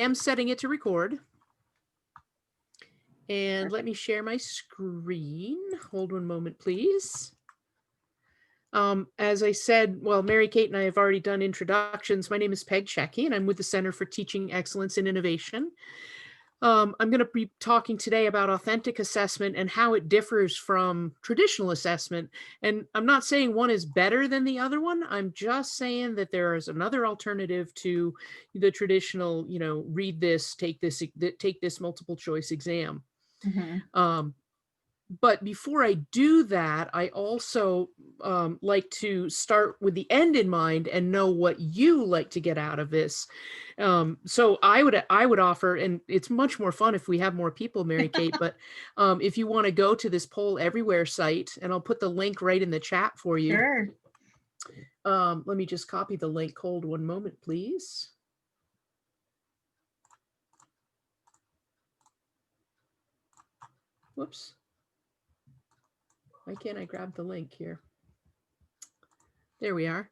am setting it to record. And Perfect. let me share my screen. Hold one moment, please. As I said, well, Mary Kate and I have already done introductions. My name is Peg Shecky, and I'm with the Center for Teaching Excellence and Innovation. I'm going to be talking today about authentic assessment and how it differs from traditional assessment. And I'm not saying one is better than the other one. I'm just saying that there is another alternative to the traditional, read this, take this multiple choice exam. But before I do that, I also like to start with the end in mind and know what you like to get out of this. So I would offer, and it's much more fun if we have more people, Mary Kate, but if you want to go to this Poll Everywhere site, and I'll put the link right in the chat for you. Sure. Let me just copy the link. Hold one moment, please. Whoops. Why can't I grab the link here? There we are.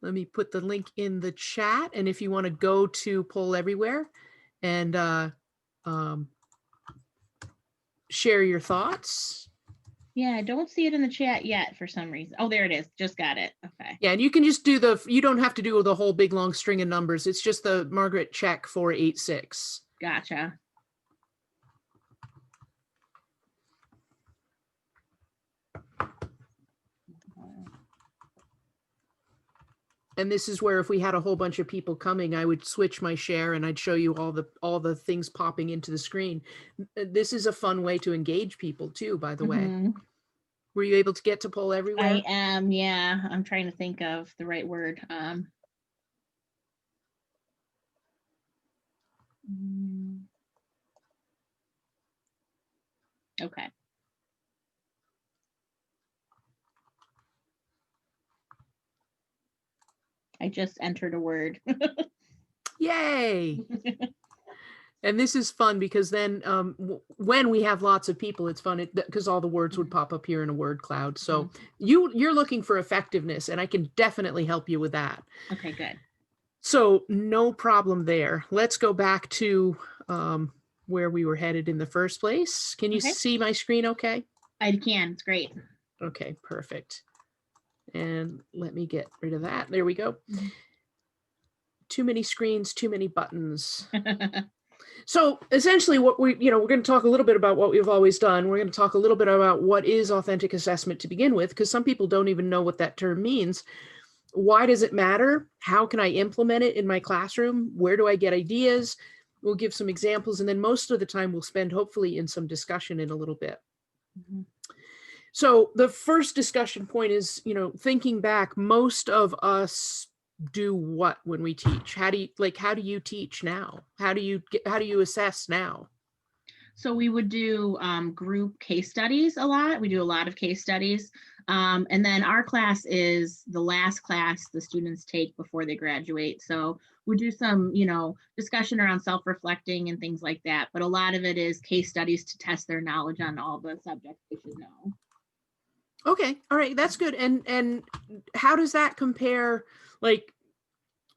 Let me put the link in the chat. And if you want to go to Poll Everywhere and share your thoughts. Yeah, I don't see it in the chat yet for some reason. Oh, there it is. Just got it. Okay. Yeah, and you can just do you don't have to do the whole big long string of numbers. It's just the Margaret check 486. Gotcha. And this is where if we had a whole bunch of people coming, I would switch my share and I'd show you all the things popping into the screen. This is a fun way to engage people too, by the way. Were you able to get to Poll Everywhere? I am, yeah. I'm trying to think of the right word. Okay. I just entered a word. Yay. And this is fun because then when we have lots of people, it's fun because all the words would pop up here in a word cloud. So you're looking for effectiveness, and I can definitely help you with that. Okay, good. So no problem there. Let's go back to where we were headed in the first place. Can you see my screen okay? I can. It's great. Okay, perfect. And let me get rid of that. There we go. Too many screens, too many buttons. So essentially what we're going to talk a little bit about what we've always done. We're going to talk a little bit about what is authentic assessment to begin with, because some people don't even know what that term means. Why does it matter? How can I implement it in my classroom? Where do I get ideas? We'll give some examples, and then most of the time we'll spend hopefully in some discussion in a little bit. So the first discussion point is, thinking back, most of us do what when we teach? How do you teach now? How do you assess now? So we would do group case studies a lot. We do a lot of case studies. And then our class is the last class the students take before they graduate. So we do some, discussion around self-reflecting and things like that. But a lot of it is case studies to test their knowledge on all the subjects they should know. Okay. All right. That's good. And how does that compare, like,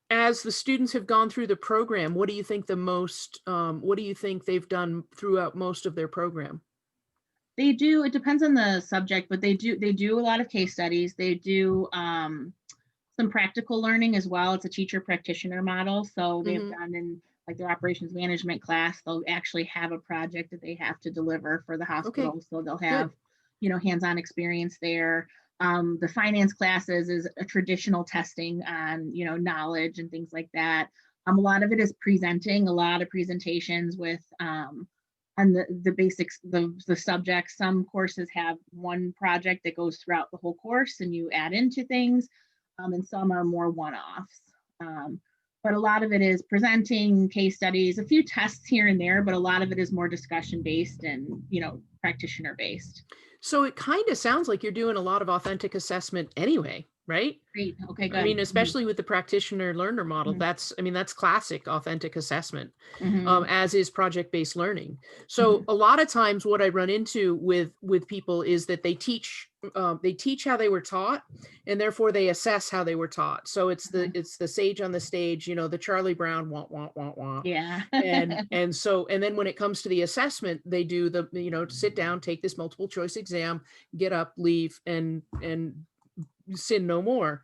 as the students have gone through the program, what do you think what do you think they've done throughout most of their program? They do, it depends on the subject, but they do a lot of case studies. They do some practical learning as well. It's a teacher practitioner model. So they've done in like their operations management class, they'll actually have a project that they have to deliver for the hospital. Okay. So they'll have, hands-on experience there. The finance classes is a traditional testing on, knowledge and things like that. A lot of it is presenting, a lot of presentations with on the basics, the subjects. Some courses have one project that goes throughout the whole course and you add into things, and some are more one-offs. But a lot of it is presenting, case studies, a few tests here and there, but a lot of it is more discussion-based and, practitioner-based. So it kind of sounds like you're doing a lot of authentic assessment anyway, right? Great. Okay, good. I mean, especially with the practitioner learner model, that's classic authentic assessment, as is project-based learning. So a lot of times what I run into with people is that they teach they teach how they were taught, and therefore they assess how they were taught. So it's the sage on the stage, you know, the Charlie Brown wah. Yeah. And then when it comes to the assessment, they do the, you know, sit down, take this multiple choice exam, get up, leave, and sin no more.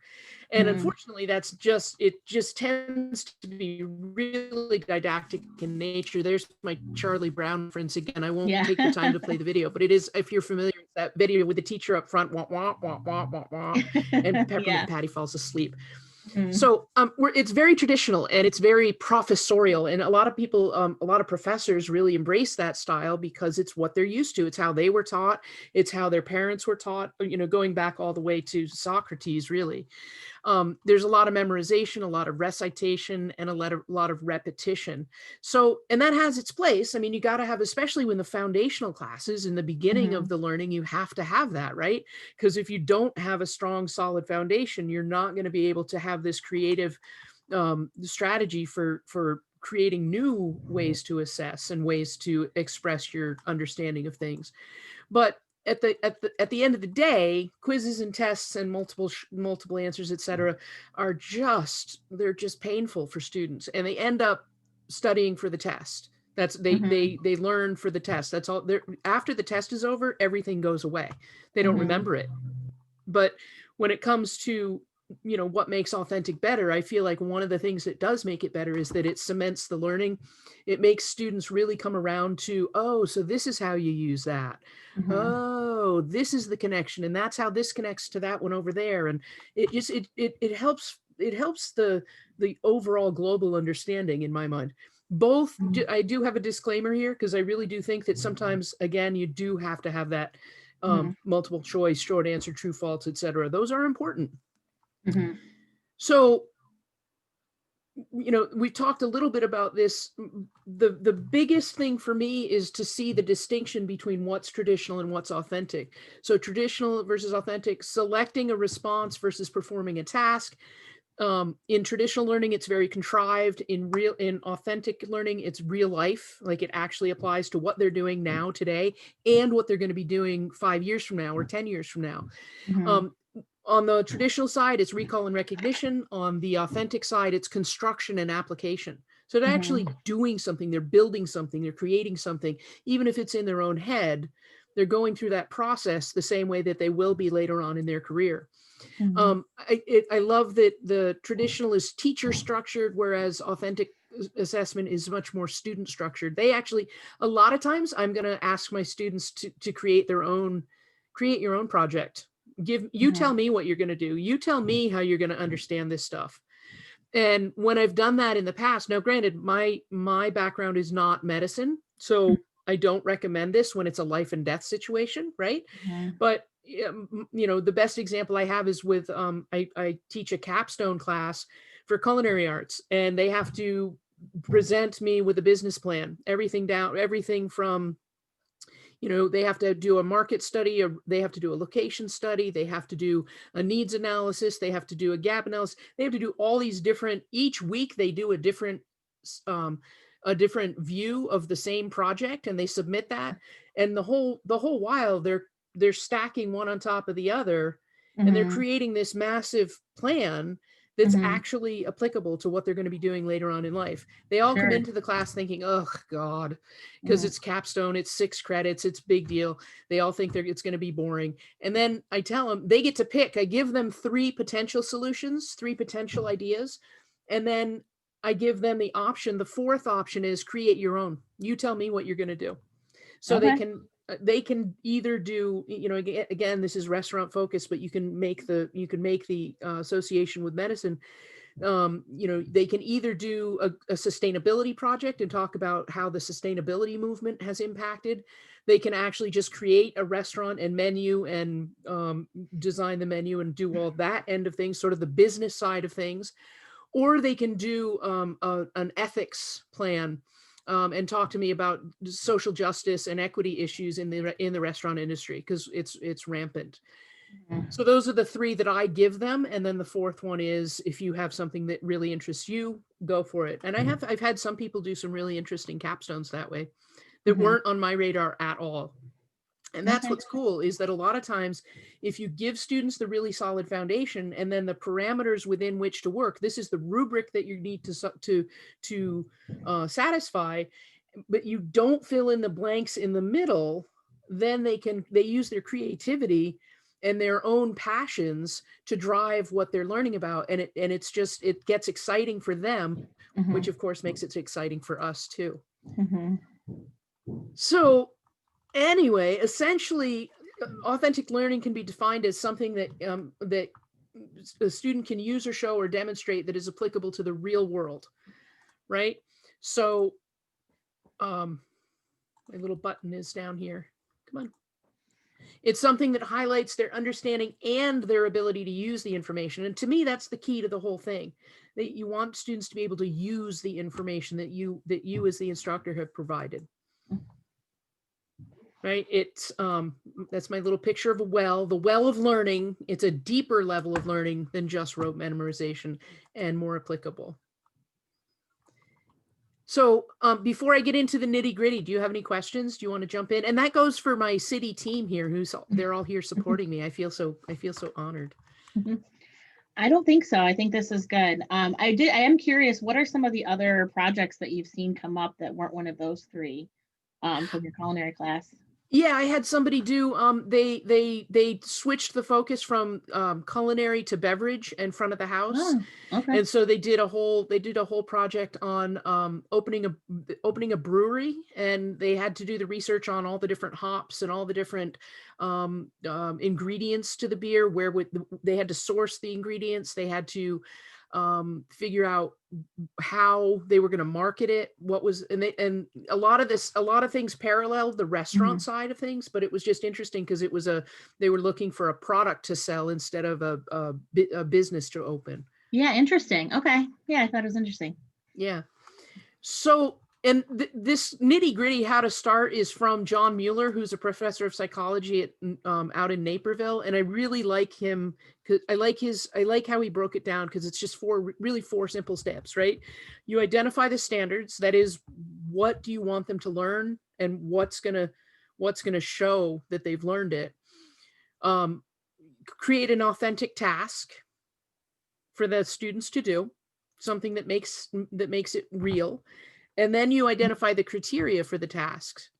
And unfortunately, it just tends to be really didactic in nature. There's my Charlie Brown reference again. I won't Yeah. take the time to play the video, but it is, if you're familiar with that video with the teacher up front, wah, wah, wah, wah, wah, wah, and Peppermint Yeah. Patty falls asleep. So it's very traditional and it's very professorial, and a lot of people, a lot of professors really embrace that style because it's what they're used to. It's how they were taught. It's how their parents were taught, you know, going back all the way to Socrates, really. There's a lot of memorization, a lot of recitation, and a lot of repetition. So, and that has its place. I mean, you got to have, especially when the foundational classes in the beginning of the learning, you have to have that, right? Because if you don't have a strong, solid foundation, you're not going to be able to have this creative strategy for creating new ways to assess and ways to express your understanding of things. But at the end of the day, quizzes and tests and multiple answers, etc., they're just painful for students, and they end up studying for the test. That's they learn for the test. That's all. After the test is over, everything goes away. They don't remember it. But when it comes to, you know, what makes authentic better, I feel like one of the things that does make it better is that it cements the learning. It makes students really come around to, oh, so this is how you use that. Oh, this is the connection, and that's how this connects to that one over there. And it just it helps the overall global understanding, in my mind. Both I do have a disclaimer here, because I really do think that sometimes, again, you do have to have that multiple choice, short answer, true, false, etc. Those are important. So, you know, we talked a little bit about this. The biggest thing for me is to see the distinction between what's traditional and what's authentic. So traditional versus authentic, selecting a response versus performing a task. In traditional learning, it's very contrived. In authentic learning, it's real life. Like, it actually applies to what they're doing now, today, and what they're going to be doing 5 years from now or 10 years from now. On the traditional side, it's recall and recognition. On the authentic side, it's construction and application. So they're actually doing something, they're building something, they're creating something, even if it's in their own head. They're going through that process the same way that they will be later on in their career. I love that the traditional is teacher structured, whereas authentic assessment is much more student structured. They actually, a lot of times, I'm going to ask my students to create your own project. Tell me what you're going to do. You tell me how you're going to understand this stuff. And when I've done that in the past, now granted, my background is not medicine, so I don't recommend this when it's a life and death situation, right? But you know, the best example I have is with I teach a capstone class for culinary arts, and they have to present me with a business plan, everything from, you know, they have to do a market study, or they have to do a location study, they have to do a needs analysis, they have to do a gap analysis, they have to do all these different, each week they do a different view of the same project, and they submit that. And the whole while they're stacking one on top of the other, and they're creating this massive plan that's actually applicable to what they're going to be doing later on in life. They all come into the class thinking, oh God, because it's capstone, it's 6 credits, it's big deal. They all think it's going to be boring. And then I tell them they get to pick. I give them 3 potential solutions, 3 potential ideas. And then I give them the option. The 4th option is create your own. You tell me what you're going to do. So they can either do, you know, again, this is restaurant focused, but you can make the association with medicine. You know, they can either do a sustainability project and talk about how the sustainability movement has impacted. They can actually just create a restaurant and menu and design the menu and do all that end of things, sort of the business side of things. Or they can do an ethics plan and talk to me about social justice and equity issues in the restaurant industry, because it's rampant. So those are the 3 that I give them. And then the 4th one is, if you have something that really interests you, go for it. And I've had some people do some really interesting capstones that way that weren't on my radar at all. And that's Okay. what's cool, is that a lot of times if you give students the really solid foundation and then the parameters within which to work, this is the rubric that you need to satisfy, but you don't fill in the blanks in the middle, then they use their creativity and their own passions to drive what they're learning about, and it gets exciting for them, Mhm. which of course makes it exciting for us too. Mhm. So anyway, essentially, authentic learning can be defined as something that a student can use or show or demonstrate that is applicable to the real world, right? So, my little button is down here. Come on. It's something that highlights their understanding and their ability to use the information. And to me, that's the key to the whole thing. That you want students to be able to use the information that you as the instructor have provided. Right? It's that's my little picture of a well, the well of learning. It's a deeper level of learning than just rote memorization and more applicable. So before I get into the nitty gritty, do you have any questions? Do you want to jump in? And that goes for my city team here, they're all here supporting me. I feel so honored. I don't think so. I think this is good. I am curious, what are some of the other projects that you've seen come up that weren't one of those three from your culinary class? Yeah, I had somebody do they switched the focus from culinary to beverage in front of the house. Oh, okay. And so they did a whole project on opening a brewery, and they had to do the research on all the different hops and all the different ingredients to the beer, they had to source the ingredients, they had to figure out how they were going to market it, and a lot of things paralleled the restaurant side of things, but it was just interesting because they were looking for a product to sell instead of a business to open. Yeah, interesting. Okay. Yeah, I thought it was interesting. Yeah. So, and this nitty gritty how to start is from John Mueller, who's a professor of psychology at out in Naperville, and I really like him because I like how he broke it down, because it's just four simple steps, right? You identify the standards, that is, what do you want them to learn, and what's gonna show that they've learned it. Create an authentic task for the students to do, something that makes it real. And then you identify the criteria for the tasks,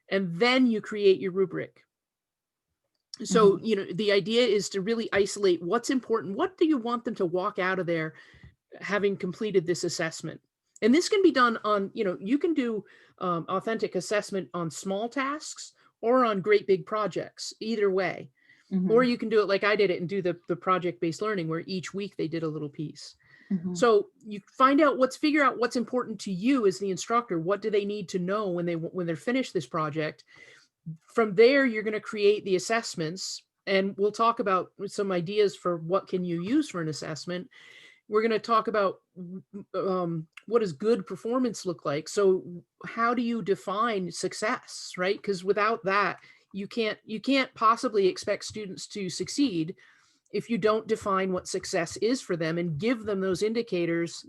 and then you create your rubric. So, the idea is to really isolate what's important. What do you want them to walk out of there having completed this assessment? And this can be done on, you can do authentic assessment on small tasks or on great big projects, either way. Or you can do it like I did it and do the project-based learning, where each week they did a little piece. So you figure out what's important to you as the instructor. What do they need to know when they're finished this project? From there, you're going to create the assessments, and we'll talk about some ideas for what can you use for an assessment. We're going to talk about what does good performance look like. So how do you define success, right? Because without that, you can't possibly expect students to succeed if you don't define what success is for them and give them those indicators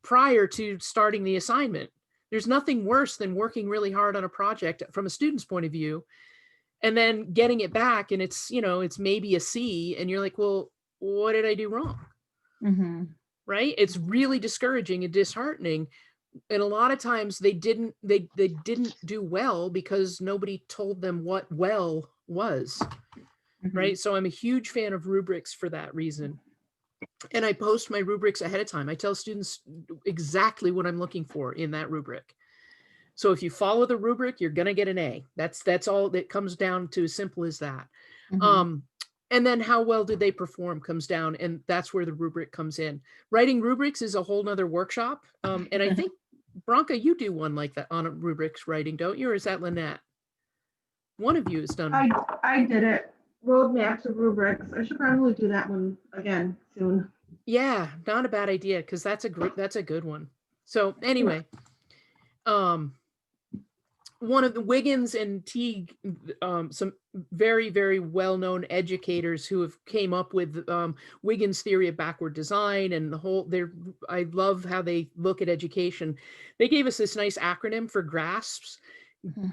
prior to starting the assignment. There's nothing worse than working really hard on a project from a student's point of view and then getting it back and it's maybe a C, and you're like, well, what did I do wrong? Right? It's really discouraging and disheartening. And a lot of times they didn't do well because nobody told them what well was. Right? So I'm a huge fan of rubrics for that reason. And I post my rubrics ahead of time. I tell students exactly what I'm looking for in that rubric. So if you follow the rubric, you're going to get an A. That's all that comes down to, as simple as that. And then how well did they perform comes down, and that's where the rubric comes in. Writing rubrics is a whole nother workshop. And I think, Bronca, you do one like that on a rubrics writing, don't you? Or is that Lynette? One of you has done. I did it. Roadmaps of rubrics. I should probably do that one again soon. Yeah, not a bad idea, because that's a good one. So anyway, one of the Wiggins and Teague, some very, very well-known educators who have came up with Wiggins' theory of backward design and the whole, I love how they look at education. They gave us this nice acronym for GRASPs,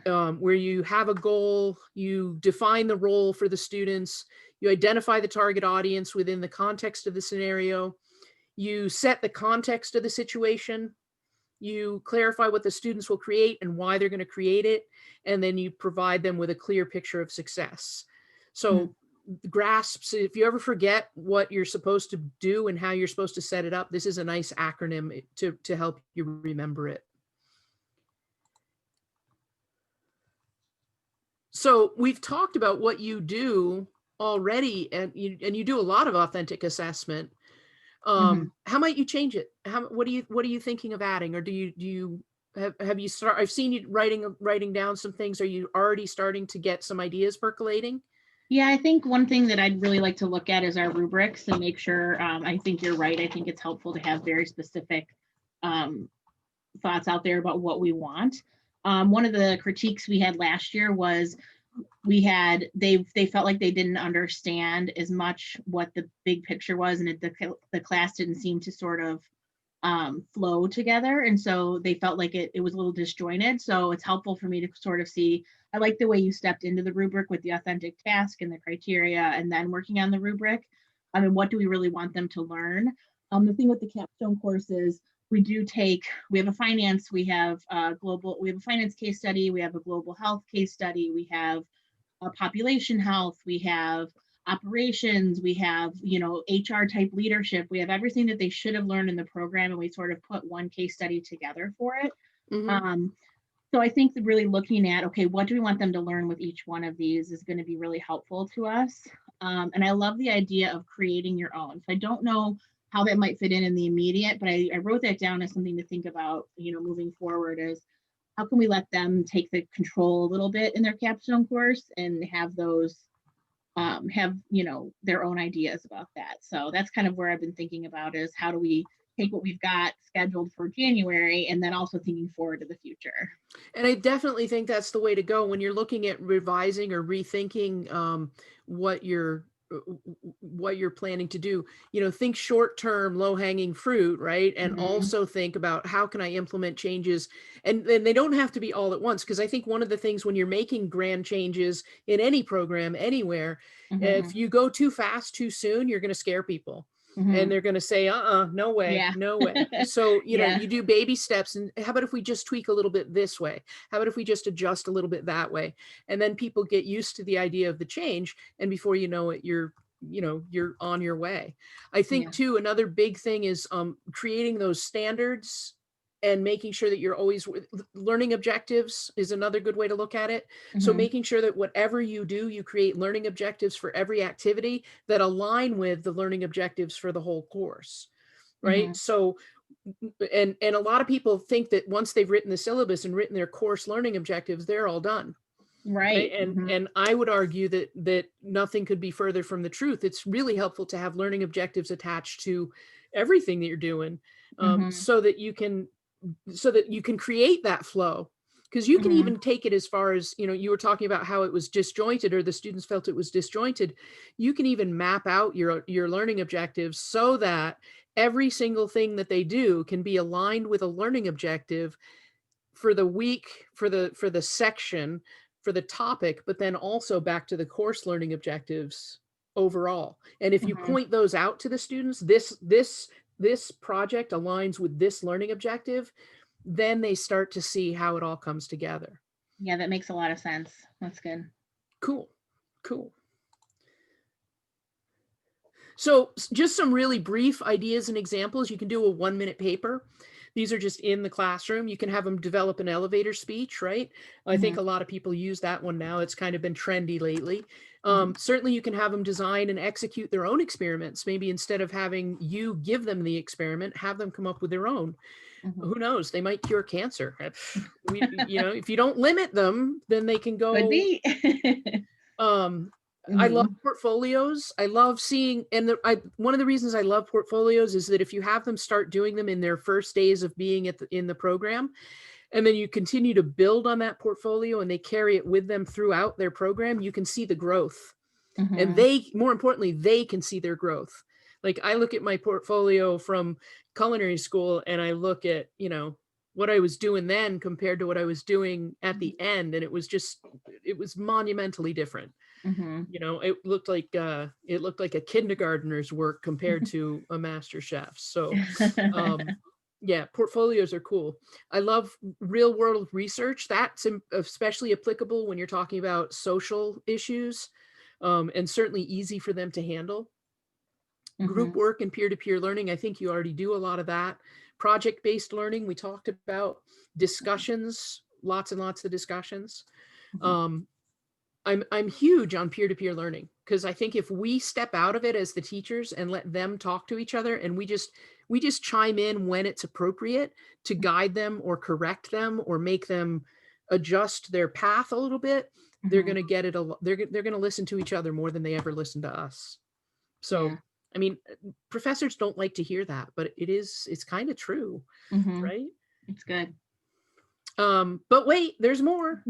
where you have a goal, you define the role for the students, you identify the target audience within the context of the scenario, you set the context of the situation, you clarify what the students will create and why they're going to create it, and then you provide them with a clear picture of success. So grasps, if you ever forget what you're supposed to do and how you're supposed to set it up, this is a nice acronym to help you remember it. So we've talked about what you do already, and you do a lot of authentic assessment. How might you change it? What are you thinking of adding, or do you have you start? I've seen you writing down some things. Are you already starting to get some ideas percolating? Yeah, I think one thing that I'd really like to look at is our rubrics and make sure, I think you're right. I think it's helpful to have very specific thoughts out there about what we want. One of the critiques we had last year was they felt like they didn't understand as much what the big picture was, and the class didn't seem to sort of flow together, and so they felt like it was a little disjointed. So it's helpful for me to sort of see. I like the way you stepped into the rubric with the authentic task and the criteria, and then working on the rubric. I mean, what do we really want them to learn? The thing with the capstone course is we have a finance, we have a finance case study, we have a global health case study, we have a population health, we have operations, we have, HR type leadership, we have everything that they should have learned in the program, and we sort of put one case study together for it. So I think that really looking at, okay, what do we want them to learn with each one of these is going to be really helpful to us. And I love the idea of creating your own. So I don't know how that might fit in the immediate, but I wrote that down as something to think about, moving forward, is how can we let them take the control a little bit in their capstone course and have those their own ideas about that. So that's kind of where I've been thinking about, is how do we take what we've got scheduled for January and then also thinking forward to the future. And I definitely think that's the way to go when you're looking at revising or rethinking what you're planning to do. Think short-term, low-hanging fruit, right? And also think about, how can I implement changes? And then they don't have to be all at once, because I think one of the things when you're making grand changes in any program anywhere, if you go too fast too soon, you're going to scare people. And they're going to say, no way, no way. So, you do baby steps. And how about if we just tweak a little bit this way? How about if we just adjust a little bit that way? And then people get used to the idea of the change. And before you know it, you're on your way. I think too, another big thing is creating those standards and making sure that you're always learning objectives is another good way to look at it. So making sure that whatever you do, you create learning objectives for every activity that align with the learning objectives for the whole course, right? So, and a lot of people think that once they've written the syllabus and written their course learning objectives, they're all done. Right. And I would argue that nothing could be further from the truth. It's really helpful to have learning objectives attached to everything that you're doing, so that you can create that flow. Because you can even take it as far as, you were talking about how it was disjointed, or the students felt it was disjointed. You can even map out your learning objectives so that every single thing that they do can be aligned with a learning objective for the week, for the section, for the topic, but then also back to the course learning objectives overall. And if you point those out to the students, this project aligns with this learning objective, then they start to see how it all comes together. Yeah, that makes a lot of sense. That's good. Cool. So just some really brief ideas and examples. You can do a 1-minute paper. These are just in the classroom. You can have them develop an elevator speech, right? I think a lot of people use that one now. It's kind of been trendy lately. Certainly you can have them design and execute their own experiments. Maybe instead of having you give them the experiment, have them come up with their own. Who knows? They might cure cancer. If you don't limit them, then they can go. Could be. I love portfolios. I love seeing, and one of the reasons I love portfolios is that if you have them start doing them in their first days of being in the program, and then you continue to build on that portfolio and they carry it with them throughout their program, you can see the growth. And more importantly, they can see their growth. Like I look at my portfolio from culinary school and I look at, what I was doing then compared to what I was doing at the end. And it was monumentally different. You know, it looked like a kindergartner's work compared to a master chef. So, yeah, portfolios are cool. I love real world research. That's especially applicable when you're talking about social issues, and certainly easy for them to handle. Group work and peer-to-peer learning. I think you already do a lot of that. Project-based learning, we talked about. Discussions, lots and lots of discussions. I'm huge on peer-to-peer learning, because I think if we step out of it as the teachers and let them talk to each other, and we just chime in when it's appropriate to guide them or correct them or make them adjust their path a little bit, they're going to get it. They're going to listen to each other more than they ever listen to us. So, Yeah. I mean, professors don't like to hear that, but it's kind of true, right? It's good. But wait, there's more.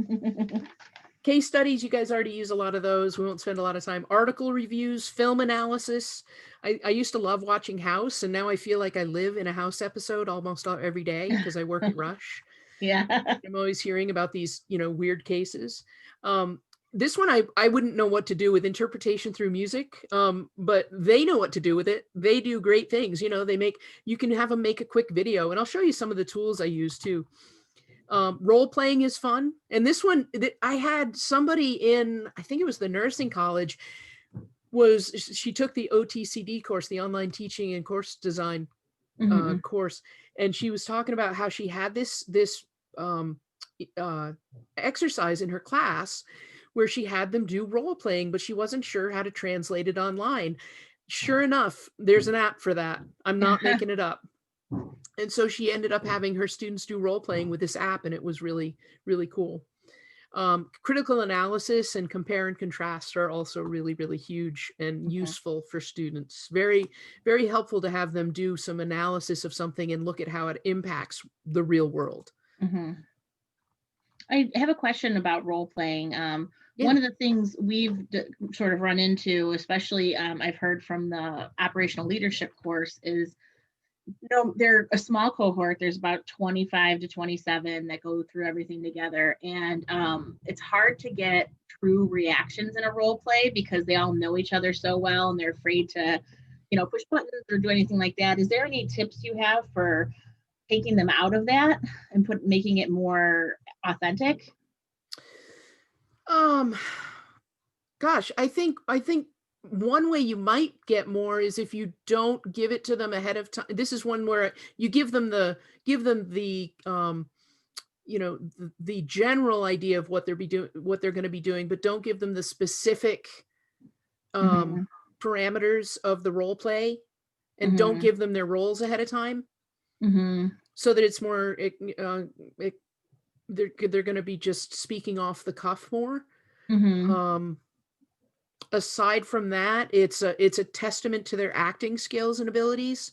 Case studies, you guys already use a lot of those. We won't spend a lot of time. Article reviews, film analysis. I used to love watching House, and now I feel like I live in a House episode almost every day because I work at Rush. Yeah. I'm always hearing about these, weird cases. This one, I wouldn't know what to do with interpretation through music, but they know what to do with it. They do great things. You can have them make a quick video, and I'll show you some of the tools I use too. Role playing is fun. And this one, I had somebody in, I think it was the nursing college, she took the OTCD course, the online teaching and course design course. And she was talking about how she had this exercise in her class where she had them do role playing, but she wasn't sure how to translate it online. Sure enough, there's an app for that. I'm not making it up. And so she ended up having her students do role playing with this app, and it was really, really cool. Critical analysis and compare and contrast are also really, really huge and useful for students. Very, very helpful to have them do some analysis of something and look at how it impacts the real world. I have a question about role playing. One of the things we've sort of run into, especially I've heard from the operational leadership course, is they're a small cohort. There's about 25 to 27 that go through everything together. And it's hard to get true reactions in a role play because they all know each other so well and they're afraid to, push buttons or do anything like that. Is there any tips you have for taking them out of that and making it more authentic? Gosh, I think one way you might get more is if you don't give it to them ahead of time. This is one where you give them the the general idea of what they're going to be doing, but don't give them the specific parameters of the role play, and don't give them their roles ahead of time, so that it's more they're going to be just speaking off the cuff more. Aside from that, it's a testament to their acting skills and abilities.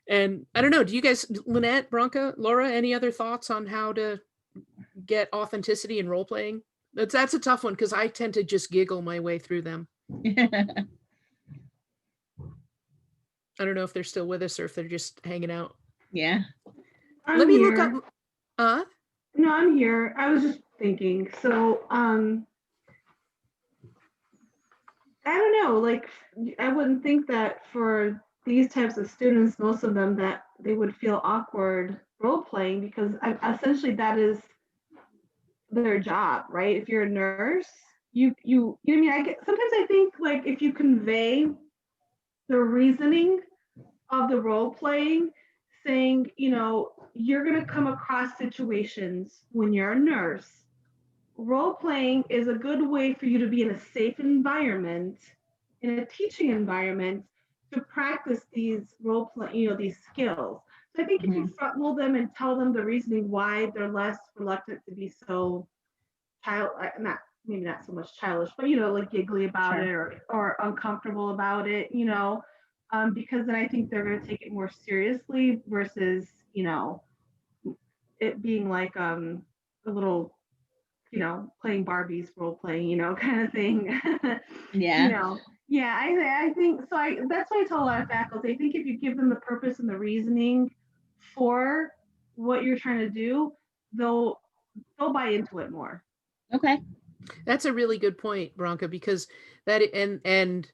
And I don't know, do you guys, Lynette, Bronca, Laura, any other thoughts on how to get authenticity in role playing? That's a tough one because I tend to just giggle my way through them. I don't know if they're still with us or if they're just hanging out. Yeah. Let me look up. No, I'm here. I was just thinking. So, I don't know, like, I wouldn't think that for these types of students, most of them, that they would feel awkward role playing, because essentially that is their job, right? If you're a nurse, you know what I mean? Sometimes I think, like, if you convey the reasoning of the role playing, saying, you're going to come across situations when you're a nurse. Role playing is a good way for you to be in a safe environment, in a teaching environment, to practice these role play, these skills. So I think if you front load them and tell them the reasoning why they're less reluctant to be so maybe not so much childish, but like giggly about it, or uncomfortable about it, because then I think they're going to take it more seriously versus it being like a little playing Barbies role playing, kind of thing. Yeah. Yeah, I think so. That's why I tell a lot of faculty, I think if you give them the purpose and the reasoning for what you're trying to do, they'll buy into it more. Okay. That's a really good point, Bronca, because that and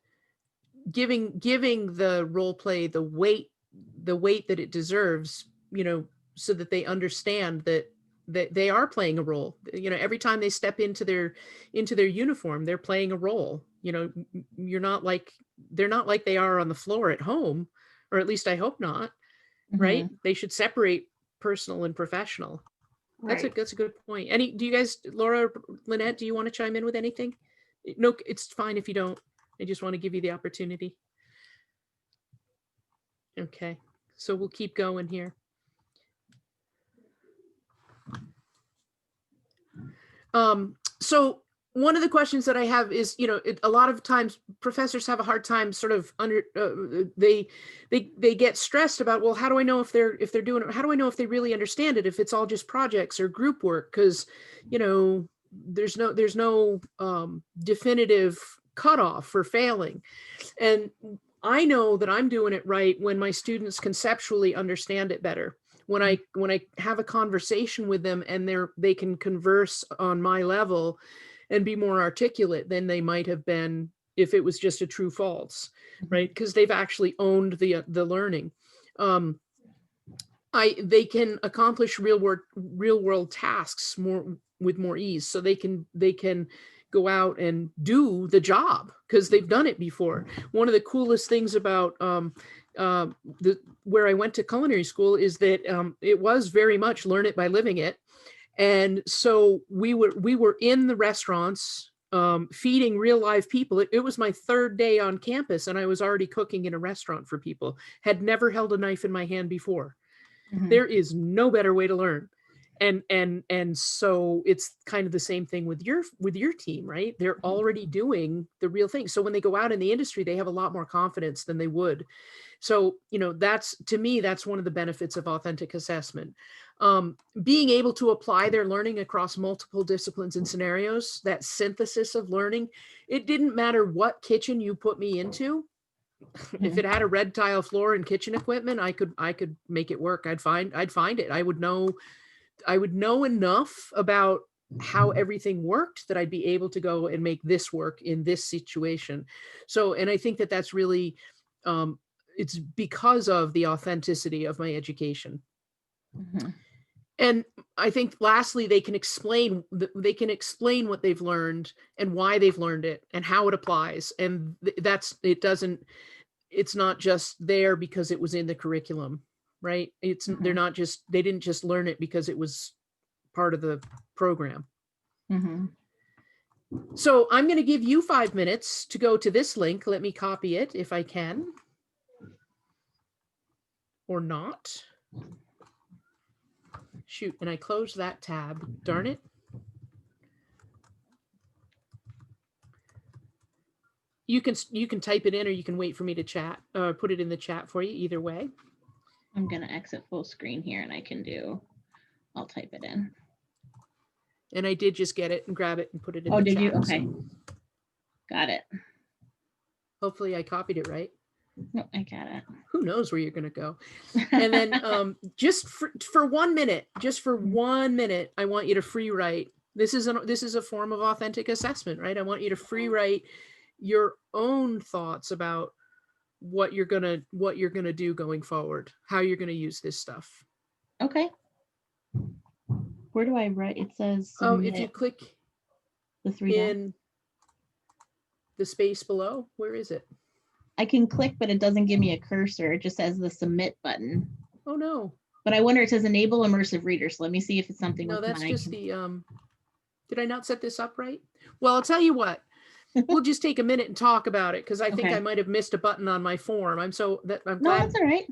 giving the role play the weight that it deserves, so that they understand that they are playing a role. Every time they step into their uniform, they're playing a role. You're not like they're not like they are on the floor at home, or at least I hope not. Right? Mhm. They should separate personal and professional. Right. That's a good point. Do you guys, Laura, Lynette, do you want to chime in with anything? No, it's fine if you don't. I just want to give you the opportunity. Okay, so we'll keep going here. So one of the questions that I have is, a lot of times professors have a hard time sort of they get stressed about, well, how do I know if they're doing it? How do I know if they really understand it? If it's all just projects or group work? Because, there's no definitive cutoff for failing. And I know that I'm doing it right when my students conceptually understand it better. When I have a conversation with them and they can converse on my level and be more articulate than they might have been if it was just a true false, right? Because they've actually owned the learning. They can accomplish real world tasks with more ease, so they can go out and do the job because they've done it before. One of the coolest things about where I went to culinary school is that it was very much learn it by living it. And so we were in the restaurants feeding real live people. It was my third day on campus and I was already cooking in a restaurant for people. Had never held a knife in my hand before. There is no better way to learn. And so it's kind of the same thing with your team, right? They're already doing the real thing. So when they go out in the industry, they have a lot more confidence than they would. So, to me, that's one of the benefits of authentic assessment. Being able to apply their learning across multiple disciplines and scenarios, that synthesis of learning, it didn't matter what kitchen you put me into. If it had a red tile floor and kitchen equipment, I could make it work. I'd find it. I would know enough about how everything worked that I'd be able to go and make this work in this situation. So, and I think that that's really, it's because of the authenticity of my education. And I think lastly, they can explain what they've learned and why they've learned it and how it applies. And it's not just there because it was in the curriculum, right? They didn't just learn it because it was part of the program. So I'm going to give you 5 minutes to go to this link. Let me copy it if I can. Or not. Shoot, and I closed that tab. Darn it. You can type it in or you can wait for me to chat, put it in the chat for you, either way. I'm going to exit full screen here and I'll type it in. And I did just get it and grab it and put it in the chat. Oh, did you? Okay. So got it. Hopefully I copied it right. No, I got it. Who knows where you're going to go. And then just for 1 minute, I want you to free write. This is a form of authentic assessment, right? I want you to free write your own thoughts about what you're going to do going forward, how you're going to use this stuff. Okay. Where do I write? It says if you click the 3 in dots. The space below, where is it? I can click, but it doesn't give me a cursor. It just says the submit button. Oh no. But I wonder, it says enable immersive reader. So let me see if it's something. No, that's just the did I not set this up right? Well, I'll tell you what. We'll just take a minute and talk about it because I think I might have missed a button on my form. I'm glad. No, that's all right.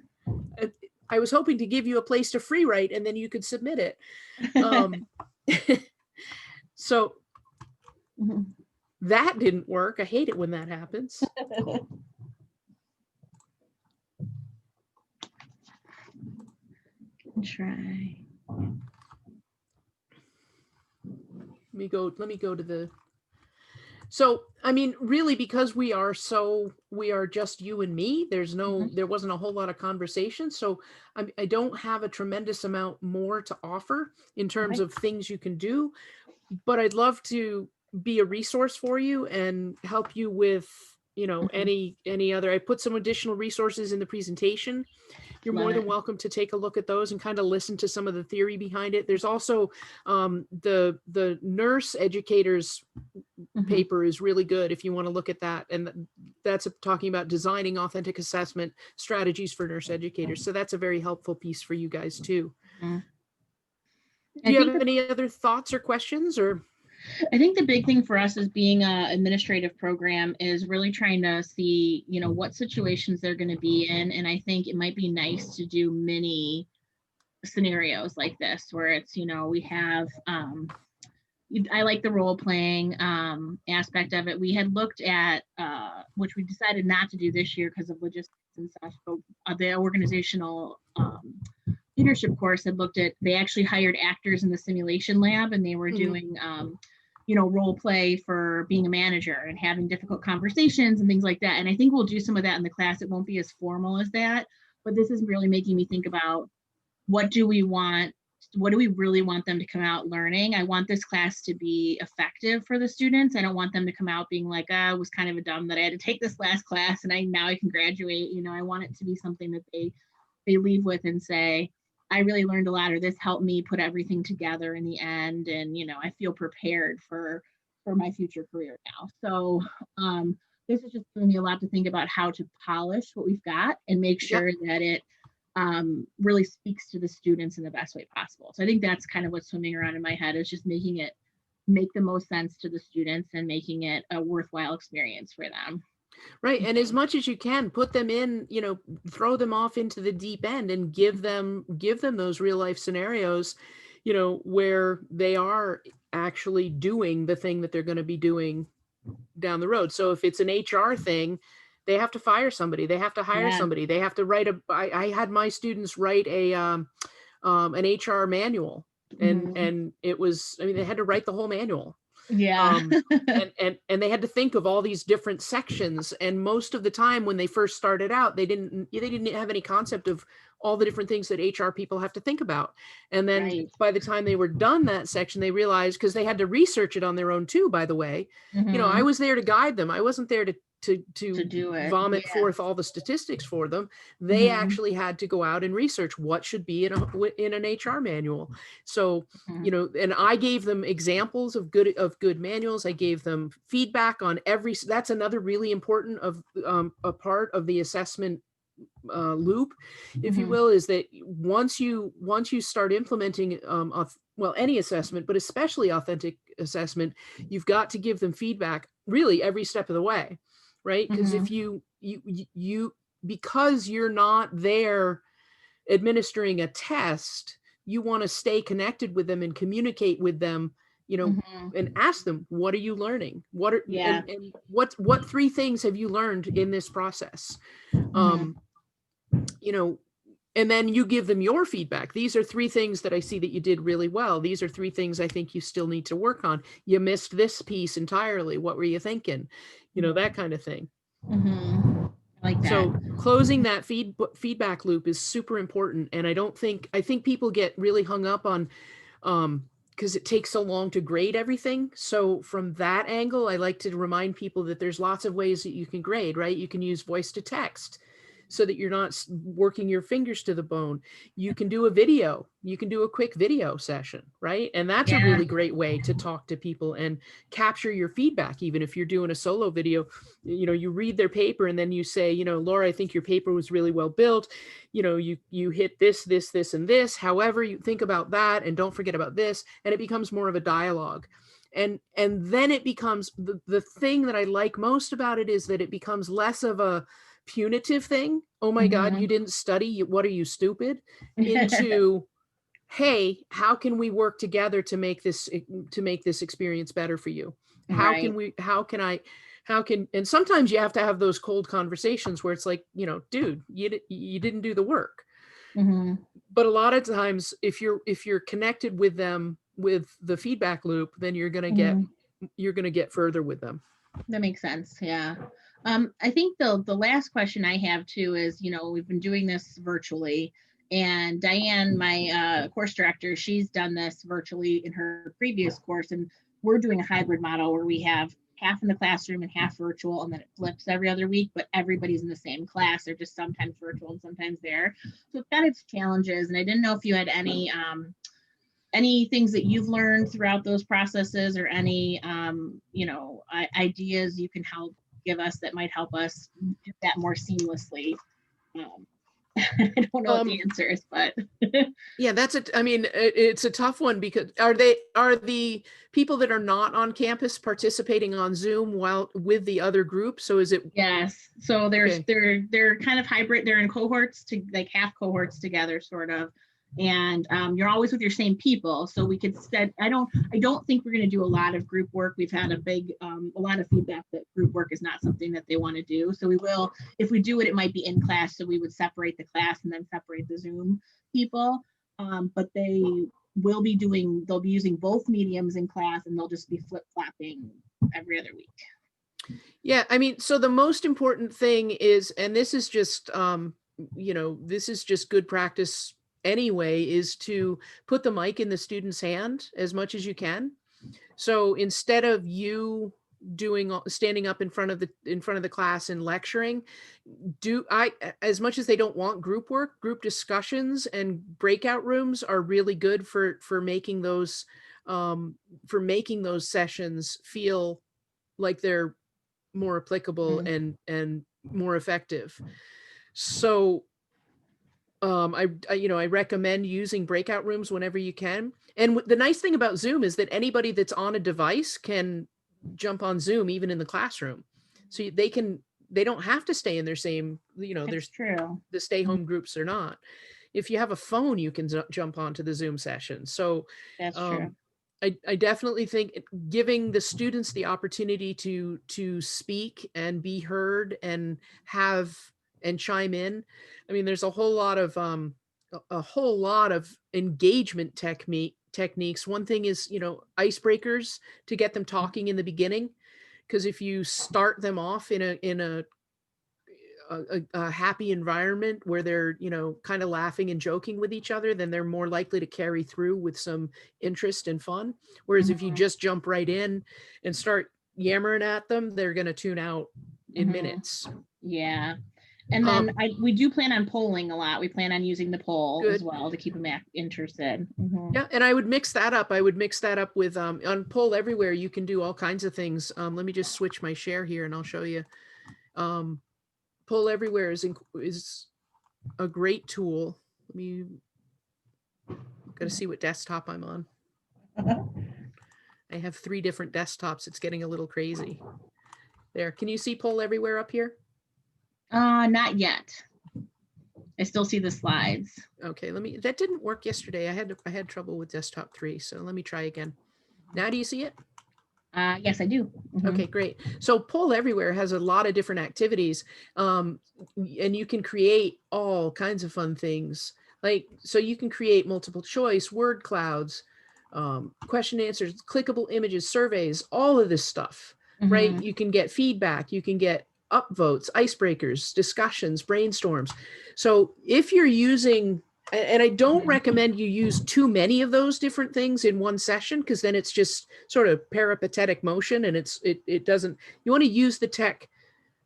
I was hoping to give you a place to free write and then you could submit it. So that didn't work. I hate it when that happens. Try. Let me go to the. So, I mean, really, because we are just you and me, there wasn't a whole lot of conversation. So I don't have a tremendous amount more to offer in terms Okay. of things you can do, but I'd love to be a resource for you and help you with, any other. I put some additional resources in the presentation. You're Love more than it. welcome to take a look at those and kind of listen to some of the theory behind it. There's also the nurse educators paper is really good if you want to look at that. And that's talking about designing authentic assessment strategies for nurse educators. So that's a very helpful piece for you guys too. Mhm. Do you have any other thoughts or questions? Or I think the big thing for us as being an administrative program is really trying to see, what situations they're going to be in. And I think it might be nice to do mini scenarios like this where it's, we have, I like the role playing aspect of it. We had looked at, which we decided not to do this year because of logistics and stuff, but the organizational leadership course had looked at, they actually hired actors in the simulation lab and they were doing, role play for being a manager and having difficult conversations and things like that. And I think we'll do some of that in the class. It won't be as formal as that, but this is really making me think about what do we really want them to come out learning? I want this class to be effective for the students. I don't want them to come out being like, it was kind of a dumb that I had to take this last class and now I can graduate. I want it to be something that they leave with and say, I really learned a lot, or this helped me put everything together in the end. And, I feel prepared for my future career now. So this is just giving me a lot to think about how to polish what we've got and make sure that it really speaks to the students in the best way possible. So I think that's kind of what's swimming around in my head, is just making it make the most sense to the students and making it a worthwhile experience for them. Right. And as much as you can, put them in, throw them off into the deep end and give them those real life scenarios, where they are actually doing the thing that they're going to be doing down the road. So if it's an HR thing, they have to fire somebody, they have to hire somebody, they have to write I had my students write an HR manual, and it was, they had to write the whole manual. And they had to think of all these different sections. And most of the time when they first started out, they didn't have any concept of all the different things that HR people have to think about. And then by the time they were done that section, they realized, because they had to research it on their own too, by the way, I was there to guide them. I wasn't there to do it. vomit forth all the statistics for them. They actually had to go out and research what should be in an HR manual. So, and I gave them examples of good manuals. I gave them feedback on that's another really important a part of the assessment loop, if you will, is that once you start implementing any assessment, but especially authentic assessment, you've got to give them feedback really every step of the way, right? Because if you because you're not there administering a test, you want to stay connected with them and communicate with them, and ask them, what are you learning? What are and what 3 things have you learned in this process? And then you give them your feedback. These are 3 things that I see that you did really well. These are 3 things I think you still need to work on. You missed this piece entirely. What were you thinking? That kind of thing. I like that. So closing that feedback loop is super important. And I think people get really hung up on, because it takes so long to grade everything. So from that angle, I like to remind people that there's lots of ways that you can grade, right? You can use voice to text, so that you're not working your fingers to the bone. You can do a video. You can do a quick video session, right? And that's a really great way to talk to people and capture your feedback. Even if you're doing a solo video, you read their paper and then you say, Laura, I think your paper was really well built. You hit this, and this. However, you think about that, and don't forget about this. And it becomes more of a dialogue. And then it becomes the thing that I like most about it is that it becomes less of a punitive thing. Oh my God, you didn't study. What are you, stupid? Into, hey, how can we work together to make this experience better for you? How can, and sometimes you have to have those cold conversations where it's like, dude, you didn't do the work. But a lot of times if you're connected with them with the feedback loop, then you're going to get further with them. That makes sense. Yeah. I think the last question I have too is, we've been doing this virtually, and Diane, my course director, she's done this virtually in her previous course, and we're doing a hybrid model where we have half in the classroom and half virtual, and then it flips every other week, but everybody's in the same class. They're just sometimes virtual and sometimes there. So it's got its challenges, and I didn't know if you had any things that you've learned throughout those processes, or any ideas you can help give us that might help us do that more seamlessly. I don't know what the answer is, but yeah, it's a tough one, because are the people that are not on campus participating on Zoom while with the other group? So is it? Yes. So they're kind of hybrid. They're in cohorts, to like half cohorts together, sort of. And you're always with your same people. So we could set, I don't think we're going to do a lot of group work. We've had a lot of feedback that group work is not something that they want to do. So we will, if we do it, it might be in class. So we would separate the class and then separate the Zoom people. But they'll be using both mediums in class, and they'll just be flip-flopping every other week. Yeah, so the most important thing is, and this is just, this is just good practice anyway, is to put the mic in the student's hand as much as you can. So instead of you standing up in front of the class and lecturing, as much as they don't want group work, group discussions and breakout rooms are really good for making those sessions feel like they're more applicable and more effective. So I recommend using breakout rooms whenever you can. And the nice thing about Zoom is that anybody that's on a device can jump on Zoom even in the classroom. So they don't have to stay in their same, there's true. The stay home groups or not. If you have a phone, you can jump onto the Zoom session. So that's true. I definitely think giving the students the opportunity to speak and be heard and chime in. There's a whole lot of engagement techniques. One thing is, icebreakers to get them talking in the beginning, because if you start them off in a happy environment where they're, kind of laughing and joking with each other, then they're more likely to carry through with some interest and fun. Whereas if you just jump right in and start yammering at them, they're going to tune out in minutes. Yeah. And then we do plan on polling a lot. We plan on using the poll as well to keep them interested. Yeah, and I would mix that up. With on Poll Everywhere, you can do all kinds of things. Let me just switch my share here and I'll show you. Poll Everywhere is a great tool. Got to see what desktop I'm on. I have 3 different desktops. It's getting a little crazy. There, can you see Poll Everywhere up here? Not yet. I still see the slides. Okay, that didn't work yesterday. I had trouble with desktop 3, so let me try again. Now do you see it? Yes, I do. Okay, great. So Poll Everywhere has a lot of different activities, and you can create all kinds of fun things. So you can create multiple choice, word clouds, question answers, clickable images, surveys, all of this stuff, right? You can get feedback, you can get upvotes, icebreakers, discussions, brainstorms. So if you're using, and I don't recommend you use too many of those different things in one session, because then it's just sort of peripatetic motion, and it doesn't, you want to use the tech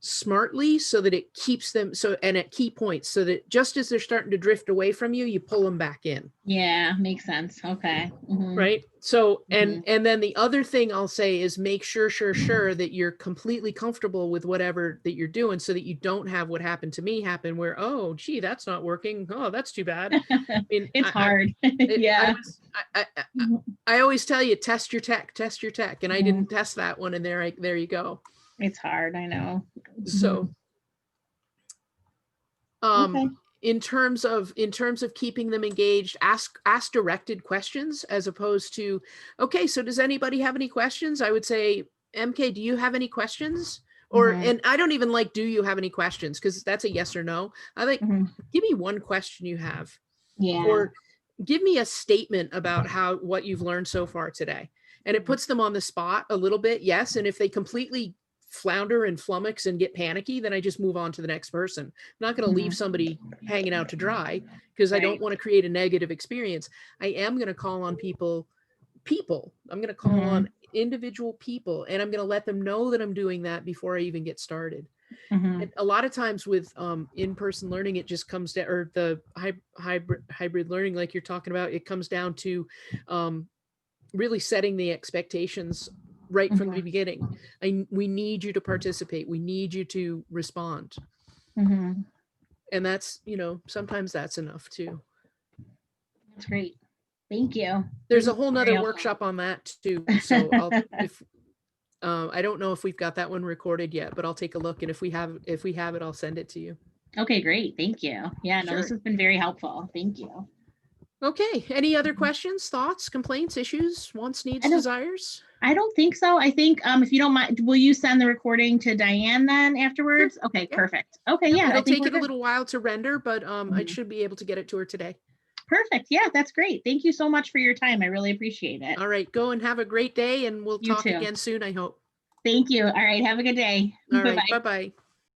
smartly so that it keeps them and at key points, so that just as they're starting to drift away from you, you pull them back in. Yeah, makes sense. Okay. Right. So, and then the other thing I'll say is make sure that you're completely comfortable with whatever that you're doing, so that you don't have what happened to me happen, where, oh, gee, that's not working. Oh, that's too bad. It's hard. Yeah. I always tell you, test your tech, and I didn't test that one, and there you go. It's hard, I know. So, in terms of keeping them engaged, ask directed questions, as opposed to, okay, so does anybody have any questions? I would say, MK, do you have any questions? Or, and I don't even like, do you have any questions? Because that's a yes or no. I like, give me one question you have. Yeah. Or give me a statement about what you've learned so far today. And it puts them on the spot a little bit. Yes. And if they completely flounder and flummox and get panicky, then I just move on to the next person. I'm not going to leave somebody hanging out to dry because I don't want to create a negative experience. I am going to call on people. I'm going to call on individual people, and I'm going to let them know that I'm doing that before I even get started. And a lot of times with in-person learning, it just comes down, or the hybrid learning, like you're talking about, it comes down to really setting the expectations right from the beginning. We need you to participate. We need you to respond. And that's, sometimes that's enough too. That's great. Thank you. There's a whole nother workshop on that too. So I don't know if we've got that one recorded yet, but I'll take a look. And if we have it, I'll send it to you. Okay, great. Thank you. Yeah, no, this has been very helpful. Thank you. Okay. Any other questions, thoughts, complaints, issues, wants, needs, desires? I don't think so. I think if you don't mind, will you send the recording to Diane then afterwards? Sure. Okay, perfect. Okay, yeah. It'll take it a little while to render, but I should be able to get it to her today. Perfect. Yeah, that's great. Thank you so much for your time. I really appreciate it. All right, go and have a great day, and we'll talk again soon, I hope. Thank you. All right, have a good day. All right, bye-bye.